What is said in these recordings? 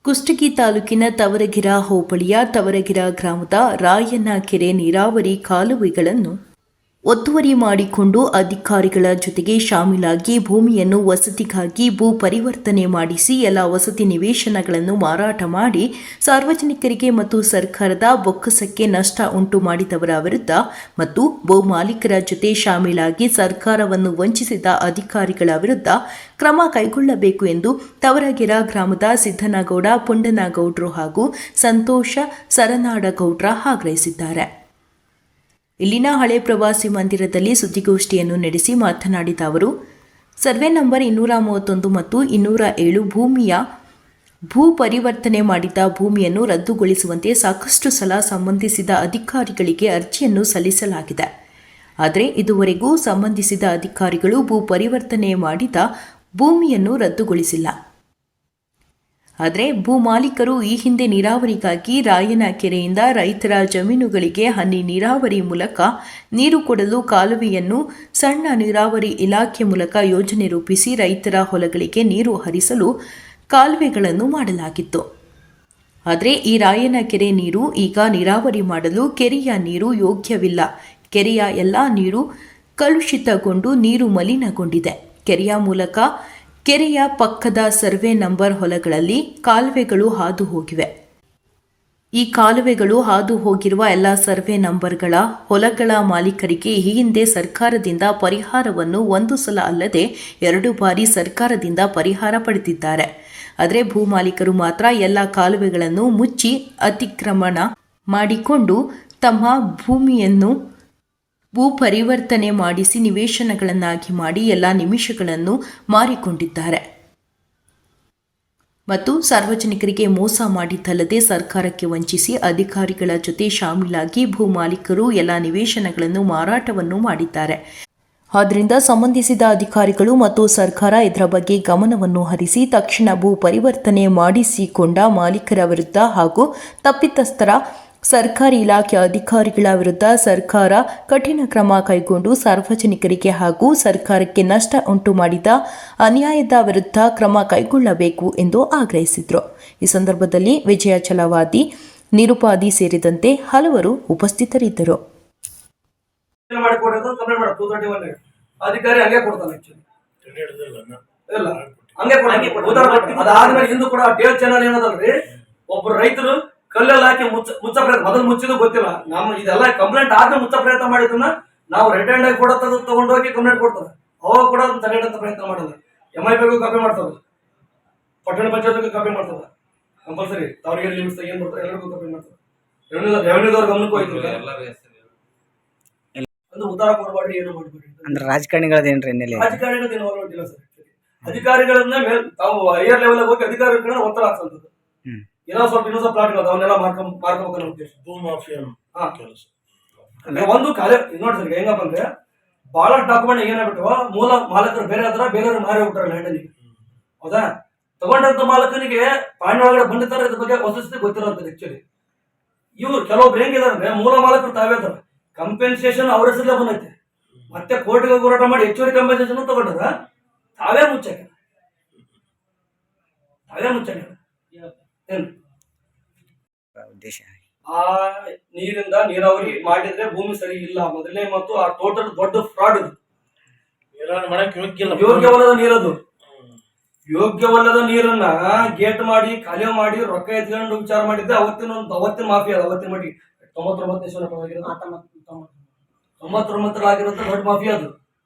ಕುಷ್ಟಗಿ ತಾಲೂಕಿನ ತವರಗಿರ ಹೋಬಳಿಯ ತವರಗಿರ ಗ್ರಾಮದ ರಾಯಣ್ಣ ಕೆರೆ ನೀರಾವರಿ ಕಾಲುವೆಗಳನ್ನು ಒತ್ತುವರಿ ಮಾಡಿಕೊಂಡು ಅಧಿಕಾರಿಗಳ ಜೊತೆಗೆ ಶಾಮೀಲಾಗಿ ಭೂಮಿಯನ್ನು ವಸತಿಗಾಗಿ ಭೂ ಪರಿವರ್ತನೆ ಮಾಡಿಸಿ ಎಲ್ಲ ವಸತಿ ನಿವೇಶನಗಳನ್ನು ಮಾರಾಟ ಮಾಡಿ ಸಾರ್ವಜನಿಕರಿಗೆ ಮತ್ತು ಸರ್ಕಾರದ ಬೊಕ್ಕಸಕ್ಕೆ ನಷ್ಟ ಉಂಟು ಮಾಡಿದವರ ವಿರುದ್ಧ ಮತ್ತು ಭೂ ಮಾಲೀಕರ ಜೊತೆ ಶಾಮೀಲಾಗಿ ಸರ್ಕಾರವನ್ನು ವಂಚಿಸಿದ ಅಧಿಕಾರಿಗಳ ವಿರುದ್ಧ ಕ್ರಮ ಕೈಗೊಳ್ಳಬೇಕು ಎಂದು ತವರಗೆರೆ ಗ್ರಾಮದ ಸಿದ್ದನಗೌಡ ಪುಂಡನಗೌಡರು ಹಾಗೂ ಸಂತೋಷ ಸರನಾಡಗೌಡ್ರ ಆಗ್ರಹಿಸಿದ್ದಾರೆ. ಇಲ್ಲಿನ ಹಳೆ ಪ್ರವಾಸಿ ಮಂದಿರದಲ್ಲಿ ಸುದ್ದಿಗೋಷ್ಠಿಯನ್ನು ನಡೆಸಿ ಮಾತನಾಡಿದ ಅವರು, ಸರ್ವೆ ನಂಬರ್ 231 ಮತ್ತು 207 ಭೂಮಿಯ ಭೂ ಪರಿವರ್ತನೆ ಮಾಡಿದ ಭೂಮಿಯನ್ನು ರದ್ದುಗೊಳಿಸುವಂತೆ ಸಾಕಷ್ಟು ಸಲ ಸಂಬಂಧಿಸಿದ ಅಧಿಕಾರಿಗಳಿಗೆ ಅರ್ಜಿಯನ್ನು ಸಲ್ಲಿಸಲಾಗಿದೆ. ಆದರೆ ಇದುವರೆಗೂ ಸಂಬಂಧಿಸಿದ ಅಧಿಕಾರಿಗಳು ಭೂ ಪರಿವರ್ತನೆ ಮಾಡಿದ ಭೂಮಿಯನ್ನು ರದ್ದುಗೊಳಿಸಿಲ್ಲ. ಆದರೆ ಭೂ ಮಾಲೀಕರು ಈ ಹಿಂದೆ ನೀರಾವರಿಗಾಗಿ ರಾಯನ ಕೆರೆಯಿಂದ ರೈತರ ಜಮೀನುಗಳಿಗೆ ಹನಿ ನೀರಾವರಿ ಮೂಲಕ ನೀರು ಕೊಡಲು ಕಾಲುವೆಯನ್ನು ಸಣ್ಣ ನೀರಾವರಿ ಇಲಾಖೆ ಮೂಲಕ ಯೋಜನೆ ರೂಪಿಸಿ ರೈತರ ಹೊಲಗಳಿಗೆ ನೀರು ಹರಿಸಲು ಕಾಲುವೆಗಳನ್ನು ಮಾಡಲಾಗಿತ್ತು. ಆದರೆ ಈ ರಾಯನ ಕೆರೆ ನೀರು ಈಗ ನೀರಾವರಿ ಮಾಡಲು ಕೆರೆಯ ನೀರು ಯೋಗ್ಯವಿಲ್ಲ. ಕೆರೆಯ ಎಲ್ಲ ನೀರು ಕಲುಷಿತಗೊಂಡು ನೀರು ಮಲಿನಗೊಂಡಿದೆ. ಕೆರೆಯ ಮೂಲಕ ಕೆರೆಯ ಪಕ್ಕದ ಸರ್ವೆ ನಂಬರ್ ಹೊಲಗಳಲ್ಲಿ ಕಾಲುವೆಗಳು ಹಾದು ಹೋಗಿವೆ. ಈ ಕಾಲುವೆಗಳು ಹಾದು ಹೋಗಿರುವ ಎಲ್ಲ ಸರ್ವೆ ನಂಬರ್ಗಳ ಹೊಲಗಳ ಮಾಲೀಕರಿಗೆ ಈ ಹಿಂದೆ ಸರ್ಕಾರದಿಂದ ಪರಿಹಾರವನ್ನು ಒಂದು ಸಲ ಅಲ್ಲದೆ 2 ಬಾರಿ ಸರ್ಕಾರದಿಂದ ಪರಿಹಾರ ಪಡೆದಿದ್ದಾರೆ. ಆದರೆ ಭೂ ಮಾಲೀಕರು ಮಾತ್ರ ಎಲ್ಲ ಕಾಲುವೆಗಳನ್ನು ಮುಚ್ಚಿ ಅತಿಕ್ರಮಣ ಮಾಡಿಕೊಂಡು ತಮ್ಮ ಭೂಮಿಯನ್ನು ಭೂ ಪರಿವರ್ತನೆ ಮಾಡಿಸಿ ನಿವೇಶನಗಳನ್ನಾಗಿ ಮಾಡಿ ಎಲ್ಲ ನಿಮಿಷಗಳನ್ನು ಮಾರಿಕೊಂಡಿದ್ದಾರೆ ಮತ್ತು ಸಾರ್ವಜನಿಕರಿಗೆ ಮೋಸ ಮಾಡಿದ್ದಲ್ಲದೆ ಸರ್ಕಾರಕ್ಕೆ ವಂಚಿಸಿ ಅಧಿಕಾರಿಗಳ ಜೊತೆ ಶಾಮೀಲಾಗಿ ಭೂ ಮಾಲೀಕರು ಎಲ್ಲ ನಿವೇಶನಗಳನ್ನು ಮಾರಾಟವನ್ನು ಮಾಡಿದ್ದಾರೆ. ಆದ್ದರಿಂದ ಸಂಬಂಧಿಸಿದ ಅಧಿಕಾರಿಗಳು ಮತ್ತು ಸರ್ಕಾರ ಇದರ ಬಗ್ಗೆ ಗಮನವನ್ನು ಹರಿಸಿ ತಕ್ಷಣ ಭೂ ಪರಿವರ್ತನೆ ಮಾಡಿಸಿಕೊಂಡ ಮಾಲೀಕರ ವಿರುದ್ಧ ಹಾಗೂ ತಪ್ಪಿತಸ್ಥರ ಸರ್ಕಾರಿ ಇಲಾಖೆ ಅಧಿಕಾರಿಗಳ ವಿರುದ್ಧ ಸರ್ಕಾರ ಕಠಿಣ ಕ್ರಮ ಕೈಗೊಂಡು ಸಾರ್ವಜನಿಕರಿಗೆ ಹಾಗೂ ಸರ್ಕಾರಕ್ಕೆ ನಷ್ಟ ಉಂಟು ಮಾಡಿದ ಅನ್ಯಾಯದ ವಿರುದ್ಧ ಕ್ರಮ ಕೈಗೊಳ್ಳಬೇಕು ಎಂದು ಆಗ್ರಹಿಸಿದರು. ಈ ಸಂದರ್ಭದಲ್ಲಿ ವಿಜಯ ಛಲವಾದಿ, ನಿರುಪಾದಿ ಸೇರಿದಂತೆ ಹಲವರು ಉಪಸ್ಥಿತರಿದ್ದರು. ಒಬ್ಬರು ರೈತರು ಕಲ್ಲೆಲ್ಲ ಹಾಕಿ ಮುಚ್ಚ ಪ್ರಯತ್ನ ಮೊದಲು ಮುಚ್ಚಿದ್ದು ಗೊತ್ತಿಲ್ಲ. ನಮ್ಮ ಇದೆಲ್ಲ ಕಂಪ್ಲೇಂಟ್ ಆದ್ಮೇಲೆ ಮುಚ್ಚ ಪ್ರಯತ್ನ ಮಾಡಿದ್ನ ನಾವು ರೆಡ್ ಹ್ಯಾಂಡ್ ಆಗಿ ಕೂಡ ತಗೊಂಡೋಗಿ ಕಂಪ್ಲೇಂಟ್ ಕೊಡ್ತಾರೆ. ಅವಾಗ ಕೂಡ ಅದನ್ನ ತಡೆಯಂತ ಪ್ರಯತ್ನ ಮಾಡಲ್ಲ. MIPಗೂ ಕಾಪಿ ಮಾಡ್ತಾರೆ, ಪಟ್ಟಣ ಪಂಚಾಯತ್ಗೂ ಕಾಪಿ ಮಾಡ್ತಾರೆ, ಕಂಪಲ್ಸರಿ ತಾವರಿಗೆ ಲಿಮಿಟ್ಸ್ ಏನ್ ಬರ್ತಾರೆ ಎಲ್ಲರಿಗೂ ಕಾಪಿ ಮಾಡ್ತಾರೆ. ರೆವೆನ್ಯೂದವ್ರ ಗಮನಕ್ಕೂ ಹೋಯ್ತು ಅಂದ್ರೆ ಉತ್ತರ ಕೊಡಬಾರ್ದು, ಏನು ಮಾಡಬೇಡಿ ಅಂದ್ರೆ ರಾಜಕಾರಣಿಗಳದೇನ್ರಿ ರಾಜಕಾರಣಿಗಳೇನು ಹೊರಟಿಲ್ಲ ಸರ್. ಅಧಿಕಾರಿಗಳನ್ನ ತಾವು ಹೈಯರ್ ಲೆವೆಲ್ ಹೋಗಿ ಅಧಿಕಾರಿಗಳನ್ನ ಒತ್ತಡ ಹಾಕ್ಸಂತದ್ದು. ಇನ್ನೊಂದು ಸ್ವಲ್ಪ ಪ್ಲಾಟ್ ಅವನ್ನೆಲ್ಲ ಮಾರ್ಕೋಬೇಕನ್ನೋ ಉದ್ದೇಶ. ಒಂದು ಕಾಲೇ ನೋಡಿ ಸರ್, ಹೆಂಗಪ್ಪ ಅಂದ್ರೆ ಬಹಳ ಡಾಕ್ಯುಮೆಂಟ್ ಏನಾಗ್ಬಿಟ್ಟು ಮೂಲ ಮಾಲಕರು ಬೇರೆ ಆದ್ರ ಬೇರೆಯವ್ರು ಮಾರಿ ಬಿಟ್ಟಾರೆ ಲ್ಯಾಂಡಲ್ಲಿ. ಹೌದಾ? ತಗೊಂಡಂತ ಮಾಲಕನಿಗೆ ಪಾಂಡ್ಯ ಒಳಗಡೆ ಬಂದಿರ್ತಾರೆ, ಇದ್ರ ಬಗ್ಗೆ ವಸತಿ ಗೊತ್ತಿರೋಂಥದ್ದು. ಆಕ್ಚುಲಿ ಇವ್ರು ಕೆಲವೊಬ್ರು ಹೆಂಗಿದಾರೆ, ಮೂಲ ಮಾಲಕರು ತಾವೇ ಅದಾರ, ಕಂಪೆನ್ಸೇಷನ್ ಅವ್ರ ಹೆಸರಲ್ಲೇ ಬಂದೈತೆ. ಮತ್ತೆ ಕೋರ್ಟ್ಗೆ ಹೋರಾಟ ಮಾಡಿ ಹೆಚ್ಚುವರಿ ಕಂಪೆನ್ಸೇಷನ್ ತಗೊಂಡಾರ, ತಾವೇ ಮುಚ್ಚಾಕ ಉದ್ದೇಶ. ಆ ನೀರಿಂದ ನೀರಾವರಿ ಮಾಡಿದ್ರೆ ಭೂಮಿ ಸರಿ ಇಲ್ಲ ಮೊದಲನೇ, ಮತ್ತು ಆ ಟೋಟಲ್ ದೊಡ್ಡ ಫ್ರಾಡ್ ಇದು. ಯೋಗ್ಯವಲ್ಲದ ನೀರದು. ಯೋಗ್ಯವಲ್ಲದ ನೀರನ್ನ ಗೇಟ್ ಮಾಡಿ ಖಾಲಿ ಮಾಡಿ ರೊಕ್ಕ ಎತ್ಕೊಂಡು ವಿಚಾರ ಮಾಡಿದ್ದೆ ಅವತ್ತಿನ ಮಾಫಿ ಅದು. ಅವತ್ತಿನ ಮಟ್ಟಿಗೆ 99 ಆಗಿರುತ್ತೆ ದೊಡ್ಡ ಮಾಫಿ ಅದು.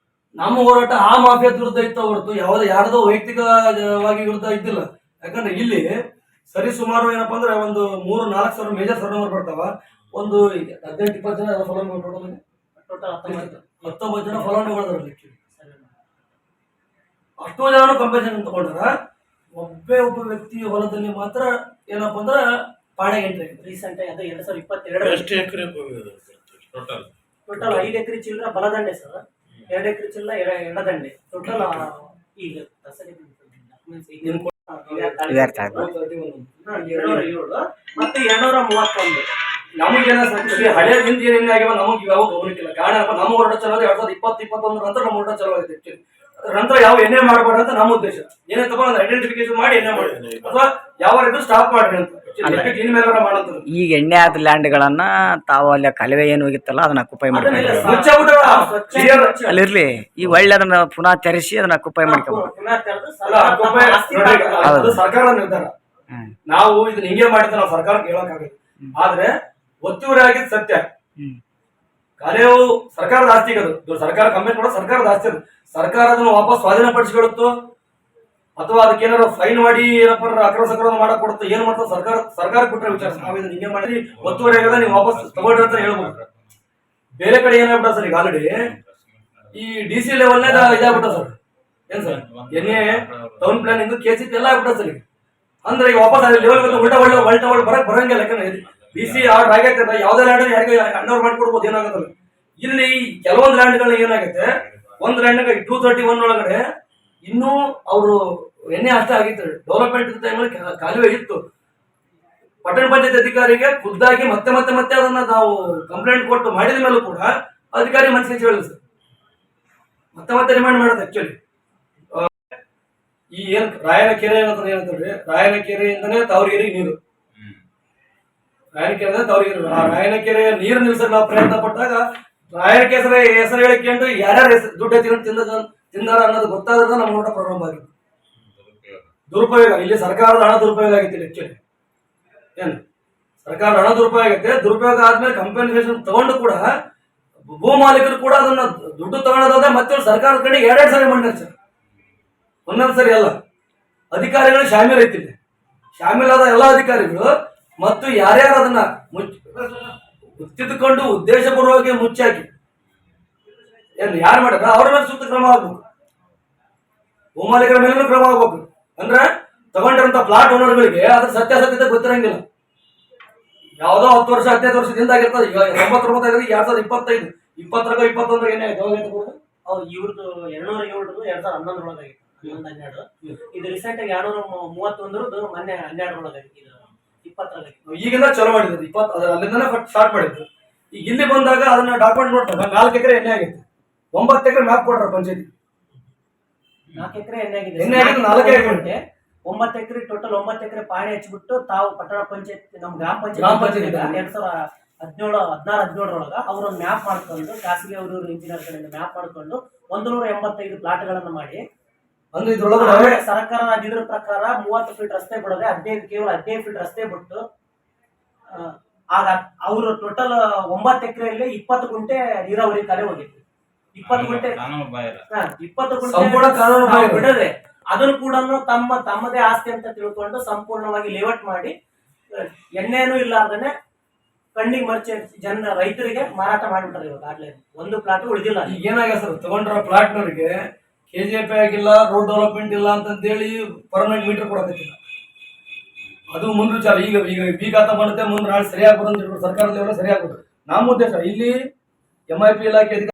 ನಮ್ಮ ಹೋರಾಟ ಆ ಮಾಫಿಯಾ ವಿರುದ್ಧ ಇತ್ತು ಹೊರತು ಯಾರದೋ ವೈಯಕ್ತಿಕವಾಗಿ ವಿರುದ್ಧ ಇದ್ದಿಲ್ಲ. ಯಾಕಂದ್ರೆ ಇಲ್ಲಿ ಸರಿ ಸುಮಾರು ಏನಪ್ಪಾ ಅಂದ್ರೆ ಒಂದು 3-4 ಸಾವಿರ ಮೇಜರ್ ಸರ್ವೆ ಬರ್ತಾವ. ಒಂದು 18-20 ಜನ ಫಲಾನುಭವಿ, 19 ಜನ ಫಲಾನುಭವಿಗಳು. ಅಷ್ಟೋ ಜನ ಕಂಪೆನ್ಸೇಷನ್ ತಗೊಂಡಾರ. ಒಬ್ಬ ವ್ಯಕ್ತಿ ಹೊಲದಲ್ಲಿ ಮಾತ್ರ ಏನಪ್ಪಾ ಅಂದ್ರೆ ಪಾಣೆಗೆ ಎಂಟ್ರಿ ಆಗಿದೆ. ರೀಸೆಂಟ್ ಆಗಿ ಅದು 2022 ಟೋಟಲ್ 5 ಎಕರೆ ಚಿಲ್ಲರ ಬಲದಂಡೆ ಸರ್, 2 ಎಕರೆ ಚಿಲ್ಲರ ಎಡದಂಡೆ. ಟೋಟಲ್ ಈಗ 207 ಮತ್ತೆ 231. ನಮಗೇನ ಹಳೆಯದಿಂದ ಏನೇನು ಆಗ್ಯಾವ ನಮಗೆ ಯಾವ ಗಮನಕ್ಕಿಲ್ಲ. ಕಾರಣ ನಮ್ಮ ಹೋರಾಟ ಚಲೋ 2020-21 ನಂತರ ನಮ್ಮ ಹೋರಾಟ ಚಲೋ ಆಗಿದೆ. ನಂತರ ಯಾವ ಎಣ್ಣೆ ಮಾಡಬಾರ್ದು ಅಂತ ನಮ್ಮ ಉದ್ದೇಶ. ಏನೇ ತಗೊಂಡು ಒಂದು ಐಡೆಂಟಿಫಿಕೇಶನ್ ಮಾಡಿ ಎಣ್ಣೆ ಮಾಡಿ ಅಥವಾ ಯಾವ ರೀತಿ ಸ್ಟಾಪ್ ಮಾಡ್ರಿ ಅಂತ ಇನ್ಮೇಲೆ ಮಾಡಂತದ್ದು. ಈಗ ಎಣ್ಣೆ ಆದ ಲ್ಯಾಂಡ್ಗಳನ್ನ ತಾವು ಅಲ್ಲಿ ಕಲವೆ ಏನು ಹೋಗಿತ್ತಲ್ಲ ಅದನ್ನ ಅಕ್ಯುಪೈ ಮುಚ್ಚಬಿಟ್ಟು ಅಲ್ಲಿರ್ಲಿ, ಈ ಒಳ್ಳೆ ಅದನ್ನ ಪುನಃ ತೆರೆಸಿ ಅದನ್ನ ಅಕ್ಯುಪೈ ಮಾಡ್ಕೋಬಹುದು. ಪುನಃ ತೆರೆದು ಅದು ಸರ್ಕಾರದ ನಿರ್ಧಾರ. ನಾವು ಇದನ್ನ ಹಿಂಗೆ ಮಾಡಿದ್ರೆ ನಾವು ಸರ್ಕಾರಕ್ಕೆ ಹೇಳಕ್ಕಾಗಲ್ಲ. ಆದ್ರೆ ಒತ್ತುವರಿ ಆಗಿದ್ ಸತ್ಯ. ಕಾಲೇವು ಸರ್ಕಾರದ ಆಸ್ತಿ, ಅದು ಸರ್ಕಾರ ಕಂಪ್ಲೇಂಟ್ ಮಾಡೋ ಸರ್ಕಾರದ ಆಸ್ತಿ. ಅದು ಸರ್ಕಾರ ಅದನ್ನು ವಾಪಸ್ ಸ್ವಾಧೀನಪಡಿಸಿಕೊಳ್ಳುತ್ತೋ ಅಥವಾ ಅದಕ್ಕೆ ಏನಾರು ಫೈನ್ ಮಾಡಿ ಏನಪ್ಪ ಅಕ್ರಮ ಸಕ್ರಮ ಮಾಡಕ್ ಕೊಡುತ್ತೋ ಏನ್ ಮಾಡ್ತೋ ಸರ್ಕಾರ ಕೊಟ್ಟರೆ ವಿಚಾರ. ನಾವು ಇದನ್ನ ಹಿಂಗೆ ಮಾಡಿ ಒತ್ತುವರಿ ಆಗದ ನೀವು ವಾಪಸ್ ತಗೊಳ್ರಿ ಅಂತ ಹೇಳ್ಬೋದು. ಬೇರೆ ಕಡೆ ಏನಾಗ್ಬಿಟ್ಟ ಸರ್, ಈಗ ಆಲ್ರೆಡಿ ಈ DC ಲೆವೆಲ್ ಇದಾಗ್ಬಿಟ್ಟ ಸರ್. ಏನ್ sir, NA town planning KCP ಎಲ್ಲ ಆಗ್ಬಿಟ್ಟ ಸರ್. ಈಗ ಅಂದ್ರೆ ಈಗ ವಾಪಸ್ ಲೆವೆಲ್ ಉಲ್ಟಾ ಬರಂಗಿಲ್ಲ. ಯಾಕಂದ್ರೆ DC ಆರ್ಡರ್ ಆಗೈತೆ, ಯಾವ್ದೇ ಲ್ಯಾಂಡ್ ಯಾರಿಗೆ ಹ್ಯಾಂಡ್ ಮಾಡ್ಕೊಡ್ಬೋದು, ಏನಾಗತ್ತಲ್ಲ. ಇಲ್ಲಿ ಕೆಲವೊಂದು ಲ್ಯಾಂಡ್ಗಳನ್ನ ಏನಾಗೈತೆ, ಒಂದ್ ಲ್ಯಾಂಡ್ 231 ಒಳಗಡೆ ಇನ್ನೂ ಅವರು ಎಣ್ಣೆ ಅಷ್ಟೇ ಆಗಿತ್ತು. ಡೆವಲಪ್ಮೆಂಟ್ ಟೈಮಲ್ಲಿ ಕಾಲುವೆ ಇತ್ತು. ಪಟ್ಟಣ ಪಂಚಾಯತ್ ಅಧಿಕಾರಿಗೆ ಖುದ್ದಾಗಿ ಮತ್ತೆ ಅದನ್ನ ನಾವು ಕಂಪ್ಲೇಂಟ್ ಕೊಟ್ಟು ಮಾಡಿದ ಮೇಲೂ ಕೂಡ ಅಧಿಕಾರಿ ಮನಸ್ಸಿಗೆ ಹೇಳಿದ್ರು ಸರ್. ಮತ್ತೆ ರಿಮೈಂಡ್ ಮಾಡೋದು. ಆಕ್ಚುಲಿ ಈ ಏನ್ ರಾಯನ ಕೆರೆ ಏನಂತಂದ್ರೆ ರಾಯನ ಕೆರೆಯಿಂದನೇ ತಾವರಿಗೆರೆ ನೀರು, ರಾಯನ ಕೆರೆ ತಾವರಿಗೆರೆ. ಆ ರಾಯನ ಕೆರೆಯ ನೀರು ನಿಲ್ಸಕ್ ನಾವು ಪ್ರಯತ್ನ ಪಟ್ಟಾಗ ರಾಯನ ಹೆಸರು ಹೇಳಿಕೊಂಡು ಯಾರ್ಯಾರು ದುಡ್ಡು ತಿಂದಾರ ಅನ್ನೋದು ಗೊತ್ತಾದ್ರೆ ನಮ್ಮ ಊಟ ಪ್ರಾರಂಭ ಆಗಿತ್ತು. ದುರುಪಯೋಗ, ಇಲ್ಲಿ ಸರ್ಕಾರದ ಹಣ ದುರುಪಯೋಗ ಆಗಿತ್ತು. ಆಕ್ಚುಲಿ ಏನು ಸರ್ಕಾರದ ಹಣ ದುರುಪಯೋಗ ಆಗೈತೆ. ದುರುಪಯೋಗ ಆದ್ಮೇಲೆ ಕಂಪೆನ್ಸೇಷನ್ ತಗೊಂಡು ಕೂಡ ಭೂ ಮಾಲೀಕರು ಕೂಡ ಅದನ್ನ ದುಡ್ಡು ತಗೊಳೋದಾದ್ರೆ ಮತ್ತೆ ಸರ್ಕಾರದ ಕಡೆ 2 ಸರಿ ಮಾಡಿದ್ದಾರೆ ಸರ್. ಒಂದೊಂದ್ಸರಿ ಅಲ್ಲ, ಅಧಿಕಾರಿಗಳು ಶಾಮೀಲ್ ಐತಿಲ್ಲ. ಶಾಮೀಲಾದ ಎಲ್ಲಾ ಅಧಿಕಾರಿಗಳು ಮತ್ತು ಯಾರ್ಯಾರು ಅದನ್ನ ಮುಚ್ಚಿದ್ಕೊಂಡು ಉದ್ದೇಶಪೂರ್ವವಾಗಿ ಮುಚ್ಚಾಕಿ ಏನು ಯಾರು ಮಾಡಿದ್ರ ಅವ್ರ ಮೇಲೆ ಸೂಕ್ತ ಕ್ರಮ ಆಗ್ಬೇಕು. ಭೂಮಾಲೀಕರ ಮೇಲೂ ಕ್ರಮ ಆಗ್ಬೇಕು. ಅಂದ್ರೆ ತಗೊಂಡಿರಂತ ಪ್ಲಾಟ್ ಓನರ್ಗಳಿಗೆ ಅದ್ರ ಸತ್ಯಾಸತ್ಯತೆ ಗೊತ್ತಿರಂಗಿಲ್ಲ. ಯಾವ್ದೋ 10 ವರ್ಷ 15 ವರ್ಷದಿಂದ ಆಗಿರ್ತದೆ. ಈಗ 99 2025 20 ಏನೇ ಆಯ್ತು ಅವ್ರು ಇವ್ರದ್ದು 207 2011 ಆಗಿತ್ತು. 11-12 ಇದು ರೀಸೆಂಟ್ ಆಗಿ 231 ಮೊನ್ನೆ 12 ಆಗಿತ್ತು. 20 ಈಗಿಂದ ಚಲೋ ಮಾಡಿದ್ರು. 20 ಅಲ್ಲಿಂದನೇ ಸ್ಟಾರ್ಟ್ ಮಾಡಿದ್ರು. ಈಗ ಇಲ್ಲಿ ಬಂದಾಗ ಅದನ್ನ ಡಾಕ್ಯುಮೆಂಟ್ ನೋಡ್ತಾರೆ. 4 ಎಕರೆ ಎಣ್ಣೆ ಆಗೈತೆ, 9 ಎಕರೆ ಮ್ಯಾಪ್ ಕೊಟ್ರ ಪಂಚಾಯತಿ. 4 ಎಕರೆ ಎಣ್ಣೆ ಆಗಿದೆ, 4 ಎಕರೆ 9 ಎಕರೆ ಟೋಟಲ್ 9 ಎಕರೆ ಪಾಣಿ ಹಚ್ಚಿಬಿಟ್ಟು ತಾವು ಪಟ್ಟಣ ಪಂಚಾಯತ್ ನಮ್ಮ ಗ್ರಾಮ ಪಂಚಾಯತ್ 2016-17 ಒಳಗ ಅವರು ಮ್ಯಾಪ್ ಮಾಡ್ಕೊಂಡು ಖಾಸಗಿ ಅವರು ಇಂಜಿನಿಯರ್ ಕಡೆಯಿಂದ ಮ್ಯಾಪ್ ಮಾಡ್ಕೊಂಡು 185 ಪ್ಲಾಟ್ಗಳನ್ನ ಮಾಡಿ ಅಂದ್ರೆ ಇದ್ರೊಳಗೆ ಸರ್ಕಾರ ಇದ್ರ ಪ್ರಕಾರ 30 ಫೀಟ್ ರಸ್ತೆ ಬಿಡೋದೆ, ಕೇವಲ 15 ಫೀಟ್ ರಸ್ತೆ ಬಿಟ್ಟು ಆಗ ಅವರು ಟೋಟಲ್ 9 ಎಕರೆಯಲ್ಲಿ 20 ಗುಂಟೆ ನೀರಾವರಿ ಕಲೆ ಹೋಗಿತ್ತು. 20 ಗುಂಟೆ 20 ಗುಂಟೆ ಬಿಡದೆ ಅದನ್ನು ಕೂಡ ತಮ್ಮದೇ ಆಸ್ತಿ ಅಂತ ತಿಳ್ಕೊಂಡು ಸಂಪೂರ್ಣವಾಗಿ ಲೇಔಟ್ ಮಾಡಿ ಎಣ್ಣೆನೂ ಇಲ್ಲಾರ್ದೇನೆ ಕಣ್ಣಿಗೆ ಮರ್ಚಿ ರೈತರಿಗೆ ಮಾರಾಟ ಮಾಡಿಬಿಟ್ಟಾರೆ. ಇವಾಗ ಆಗ್ಲೇ ಒಂದು ಪ್ಲಾಟ್ ಉಳಿದಿಲ್ಲ. ಈಗ ಏನಾಗಿದೆ ಸರ್, ತಗೊಂಡ್ರ ಪ್ಲಾಟ್ನವ್ರಿಗೆ KGF ಆಗಿಲ್ಲ, ರೋಡ್ ಡೆವಲಪ್ಮೆಂಟ್ ಇಲ್ಲ ಅಂತೇಳಿ ಪರ್ಮನೆಂಟ್ ಮೀಟರ್ ಕೊಡಕತ್ತಿಲ್ಲ. ಅದು ಮುಂದೆ ವಿಚಾರ. ಈಗ ಖಾತಾ ಮಾಡುತ್ತೆ, ಮುಂದೆ ನಾಳೆ ಸರಿಯಾಗಿ ಬರೋದು ಸರ್ಕಾರದ ಲೆವೆಲ್ ಸರಿಯಾಗ್ಬೋದು. ನಮ್ಮ ಉದ್ದೇಶ ಇಲ್ಲಿ MIP ಇಲಾಖೆ